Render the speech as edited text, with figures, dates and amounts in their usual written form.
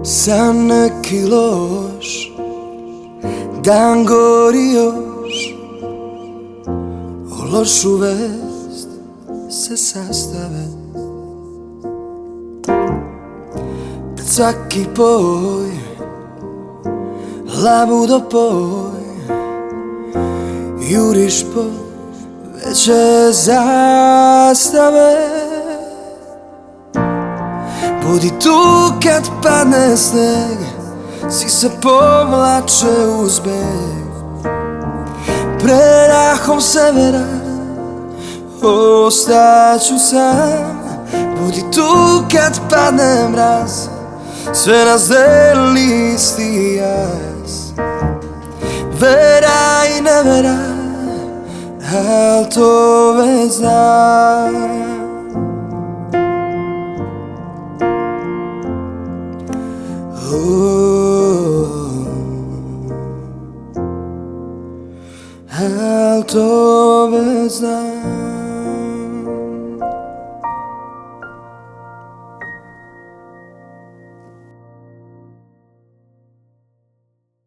Za neki loš dan gori još, o lošu vest se sastave. Pred svaki poj, labudo poj, juriš po veće zastave. Budi tu kad padne sneg, svi se povlače uz beg. Prerahom severa ostaću sam. Budi tu kad padne mraz, sve nas deli isti jaz. Vera i nevera, al to već znam. Al to već znam.